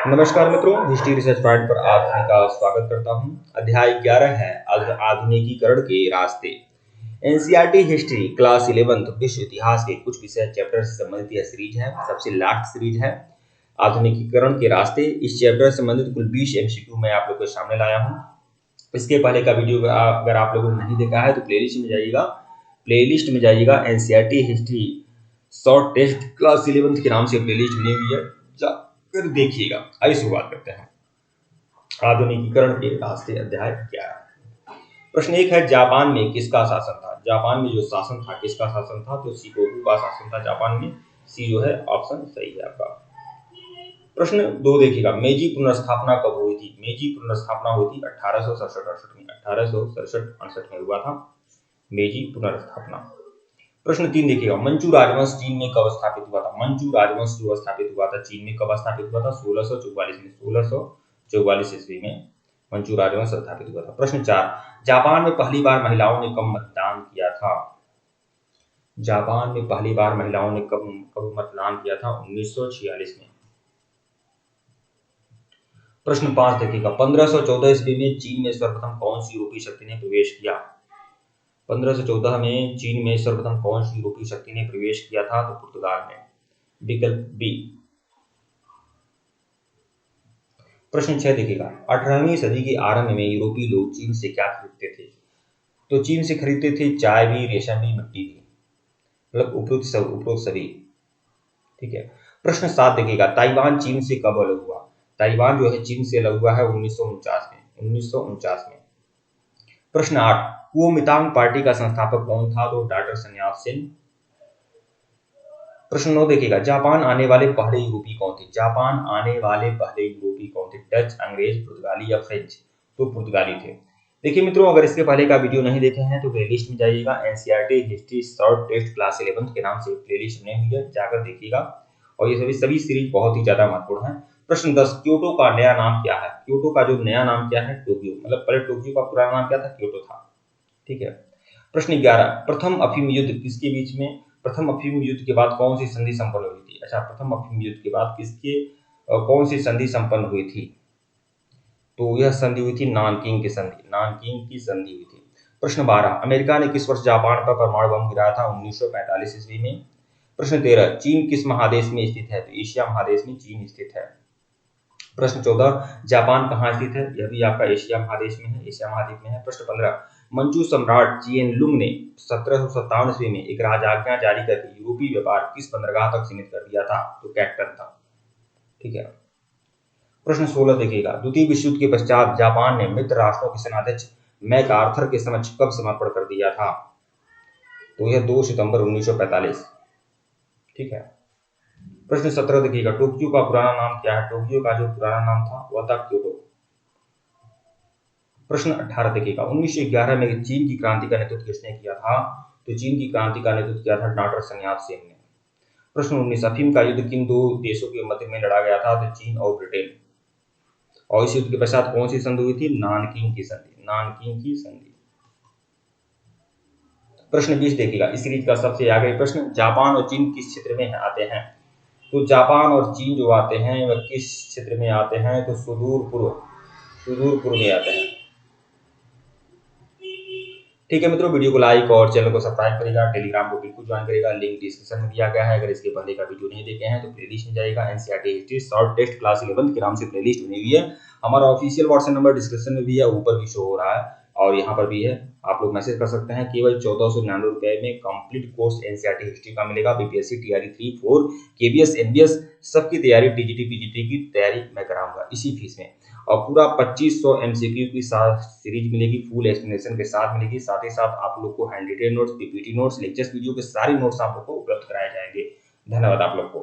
नमस्कार मित्रों, history research point पर आप सभी का स्वागत करता हूं। अध्याय 11 है आधुनिकीकरण के रास्ते। एनसीईआरटी हिस्ट्री क्लास 11 विश्व इतिहास के कुछ विषय चैप्टर से संबंधित यह सीरीज है, सबसे लास्ट सीरीज है आधुनिकीकरण के रास्ते। इस चैप्टर से संबंधित कुल 20 एमसीक्यू मैं आप लोगों के सामने लाया हूँ। इसके पहले का वीडियो अगर आप लोगों ने नहीं देखा है तो प्लेलिस्ट में जाइएगा। NCERT history short test class 11 के नाम से प्लेलिस्ट बनी हुई है, जाकर देखिएगा। आइए शुरुआत करते हैं आधुनिकीकरण के रास्ते अध्याय 11। प्रश्न 1 है, जापान में किसका शासन था? जापान में जो शासन था किसका शासन था? तो शिकोकू का शासन था जापान में। सी जो है ऑप्शन सही है आपका। प्रश्न 2 देखिएगा, मेजी पुनर्स्थापना कब हुई थी? मेजी पुनर्स्थापना हुई थी 1867-68 में। 1867-68 में हुआ था मेजी पुनर्स्थापना। प्रश्न 3 देखिएगा, मंचू राजवंश चीन में कब स्थापित हुआ था? मंचू राजवंश जो स्थापित हुआ था चीन में कब स्थापित हुआ था? 1644 में। 1644 ईस्वी में मंचू राजवंश स्थापित हुआ था। प्रश्न 4, जापान में पहली बार महिलाओं ने कब मतदान किया था? जापान में पहली बार महिलाओं ने कब मतदान किया था? 1946 में। प्रश्न 5 देखिएगा, 1514 ईस्वी में चीन में सर्वप्रथम कौन सी यूरोपीय शक्ति ने प्रवेश किया? 1514 में चीन में सर्वप्रथम कौन सी यूरोपीय शक्ति ने प्रवेश किया था? तो पुर्तगाल में। विकल्प बी। प्रश्न 6 देखिएगा, 18वीं सदी के आरंभ में यूरोपीय लोग चीन से क्या खरीदते थे? तो चीन से खरीदते थे चाय भी, रेशम भी, मिट्टी भी, मतलब उपरोक्त सभी। ठीक है। प्रश्न 7 देखिएगा, ताइवान चीन से कब अलग हुआ? ताइवान जो है चीन से अलग हुआ है 1949 में। 1949 में। प्रश्न 8, कुओमिंतांग पार्टी का संस्थापक कौन था? तो डॉक्टर sun yat-sen। प्रश्न 9 देखिएगा, जापान आने वाले पहले यूरोपीय कौन थे? जापान आने वाले पहले यूरोपीय कौन थे? डच, अंग्रेज, पुर्तगाली या फ्रेंच? तो पुर्तगाली थे। देखिए मित्रों, अगर इसके पहले का वीडियो नहीं देखे हैं तो प्लेलिस्ट में जाइएगा। NCERT history short test class 11 के नाम से प्लेलिस्ट बनी हुई है, जाकर देखिएगा। और ये सभी सीरीज बहुत ही ज्यादा महत्वपूर्ण है। प्रश्न 10, क्योटो का नया नाम क्या है? क्योटो का जो नया नाम क्या है? टोक्यो। मतलब पहले टोक्यो का पुराना नाम क्या था? क्योटो था। ठीक है। प्रश्न 11, प्रथम अफीम युद्ध किसके बीच में? प्रथम अफीम युद्ध के बाद कौन सी संधि संपन्न हुई थी? अच्छा, प्रथम अफीम युद्ध के बाद कौन सी संधि संपन्न हुई थी? तो यह संधि हुई थी नानकिंग की संधि। नानकिंग की संधि हुई थी। प्रश्न 12, अमेरिका ने किस वर्ष जापान पर परमाणु बम गिराया था? 1945 ईस्वी में। प्रश्न 13, चीन किस महादेश में स्थित है? तो एशिया महादेश में चीन स्थित है। प्रश्न 14, जापान कहाँ स्थित है? यह भी आपका एशिया महादेश में है, एशिया महाद्वीप में है। प्रश्न 15, मंचू सम्राट जिएनलुंग ने 1757 ईस्वी में एक राजआज्ञा जारी करके यूरोपीय व्यापार किस बंदरगाह तक सीमित कर दिया था? तो कैक्टन था। ठीक है। प्रश्न 16 देखिएगा, द्वितीय विश्व युद्ध के पश्चात जापान ने मित्र राष्ट्रों के सेनाध्यक्ष मैकआर्थर के समक्ष कब समर्पण कर दिया था? तो यह 2 सितंबर 1945। ठीक है। प्रश्न 17 देखिएगा, टोक्यो का पुराना नाम क्या है? टोक्यो का जो पुराना नाम था वह था क्योटो। प्रश्न 18 देखिएगा, 1911 में चीन की क्रांति का नेतृत्व किसने किया था? तो चीन की क्रांति का नेतृत्व किया था डॉक्टर sun yat-sen ने। प्रश्न 19, अफीम का युद्ध किन दो देशों के मध्य में लड़ा गया था? तो चीन और ब्रिटेन। और इस युद्ध के पश्चात कौन सी संधि हुई थी? नानकिंग की संधि। नानकिंग की संधि। प्रश्न 20 देखिएगा, इस सीरीज का सबसे आखिरी प्रश्न, जापान और चीन किस क्षेत्र में आते हैं? तो जापान और चीन जो आते हैं वह किस क्षेत्र में आते हैं? तो सुदूर पूर्व में आते हैं। ठीक है मित्रों, वीडियो को लाइक और चैनल को सब्सक्राइब करेगा। टेलीग्राम ग्रुप को ज्वाइन करेगा, लिंक डिस्क्रिप्शन में दिया गया है। अगर इसके पहले का वीडियो नहीं देखे हैं तो प्लेलिस्ट में जाएगा। NCERT history short test class 11 के नाम से प्लेलिस्ट बनी हुई है। हमारा ऑफिशियल व्हाट्सएप नंबर डिस्क्रिप्शन में भी है, ऊपर भी शो हो रहा है और यहाँ पर भी है। आप लोग मैसेज कर सकते हैं। केवल 1499 रुपए में कंप्लीट कोर्स एनसीईआरटी हिस्ट्री का मिलेगा। बीपीएससी, टीआरई 3, 4, केबीएस, एनबीएस सबकी तैयारी, टीजीटी, पीजीटी की तैयारी मैं कराऊंगा इसी फीस में। और पूरा 2500 एमसीक्यू की सीरीज मिलेगी, फुल एक्सप्लेनेशन के साथ मिलेगी। साथ ही साथ आप लोग को hand retain notes, PPT notes, lectures video के सारे नोट्स आप लोग को उपलब्ध कराए जाएंगे। धन्यवाद आप लोग को।